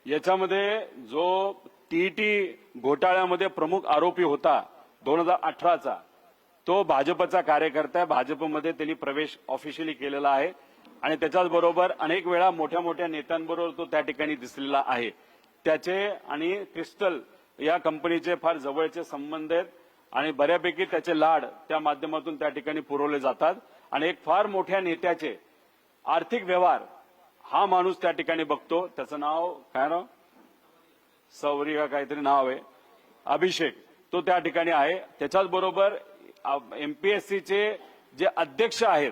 याच्यामध्ये जो टीईटी घोटाळ्यामध्ये प्रमुख आरोपी होता 2018चा, तो भाजपचा कार्यकर्ता आहे. भाजपमध्ये त्यांनी प्रवेश ऑफिशियली केलेला आहे आणि त्याच्याच बरोबर अनेक वेळा मोठ्या मोठ्या नेत्यांबरोबर तो त्या ठिकाणी दिसलेला आहे. त्याचे आणि क्रिस्टल या कंपनीचे फार जवळचे संबंध आहेत आणि बऱ्यापैकी त्याचे लाड त्या माध्यमातून त्या ठिकाणी पुरवले जातात आणि एक फार मोठ्या नेत्याचे आर्थिक व्यवहार हा माणूस त्या ठिकाणी बघतो. त्याचं नाव काय नाव, सौरी का काहीतरी नाव आहे, अभिषेक, तो त्या ठिकाणी आहे. त्याच्याच बरोबर एमपीएससीचे जे अध्यक्ष आहेत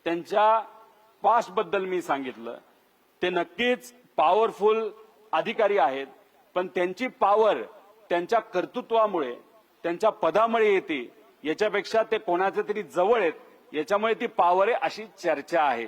त्यांच्या पास्ट बद्दल मी सांगितलं. ते नक्कीच पॉवरफुल अधिकारी आहेत, पण त्यांची पॉवर त्यांच्या कर्तृत्वामुळे त्यांच्या पदामुळे येते, याच्यापेक्षा ते कोणाचे तरी जवळ आहेत याच्यामुळे ती पॉवर आहे अशी चर्चा आहे.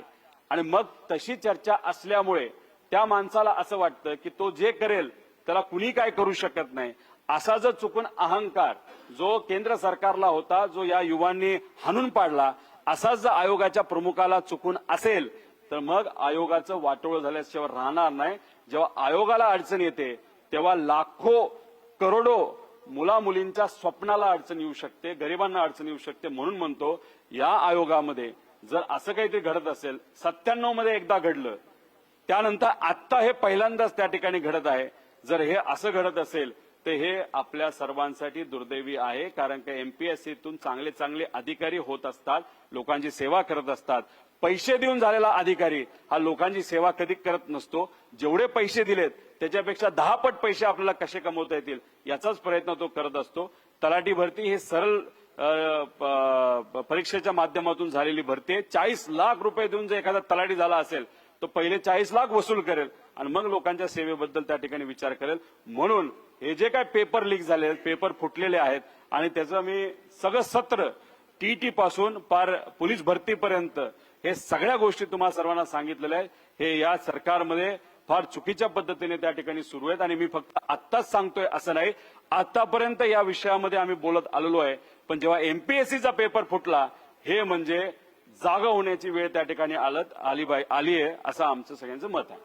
आणि मग तशी चर्चा असल्यामुळे त्या माणसाला असं वाटतं की तो जे करेल त्याला कुणी काय करू शकत नाही. असा जर चुकून अहंकार जो केंद्र सरकारला होता, जो या युवांनी हाणून पाडला, असाच जर आयोगाच्या प्रमुखाला चुकून असेल तर मग आयोगाचं वाटोळ झाल्याशिवाय राहणार नाही. जेव्हा आयोगाला अडचण येते तेव्हा लाखो करोडो मुला मुलींच्या स्वप्नाला अडचण येऊ शकते, गरिबांना अडचण येऊ शकते. म्हणून म्हणतो या आयोगामध्ये जर असं काहीतरी घडत असेल, 97 मध्ये एकदा घडलं, त्यानंतर आत्ता हे पहिल्यांदाच त्या ठिकाणी घडत आहे. जर हे असं घडत असेल तर हे आपल्या सर्वांसाठी दुर्दैवी आहे. कारण की एमपीएससीतून चांगले चांगले अधिकारी होत असतात, लोकांची सेवा करत असतात. पैसे देऊन झालेला अधिकारी हा लोकांची सेवा कधी करत नसतो. जेवढे पैसे दिलेत त्याच्यापेक्षा 10 पट पैसे आपल्याला कसे कमवता येतील याचाच प्रयत्न तो करत असतो. तलाठी भरती हे सरळ परीक्षेच्या माध्यमातून झालेली भरती आहे. 40 लाख रुपये देऊन जर एखादा तलाठी झाला असेल तो पहिले 40 लाख वसूल करेल आणि मग लोकांच्या सेवेबद्दल त्या ठिकाणी विचार करेल. म्हणून हे जे काय पेपर लीक झाले, पेपर फुटलेले आहेत आणि त्याचं मी सगळं सत्र टीटी पासून पार पोलीस भरतीपर्यंत हे सगळ्या गोष्टी तुम्हाला सर्वांना सांगितलेल्या आहे. हे या सरकारमध्ये फार चुकीच्या पद्धतीने त्या ठिकाणी सुरू आहेत आणि मी फक्त आत्ताच सांगतोय असं नाही, आतापर्यंत या विषयामध्ये आम्ही बोलत आलेलो आहे. पण जेव्हा एमपीएससीचा पेपर फुटला हे म्हणजे जागा होण्याची वेळ त्या ठिकाणी आली आहे असं आमचं सगळ्यांचं मत आहे.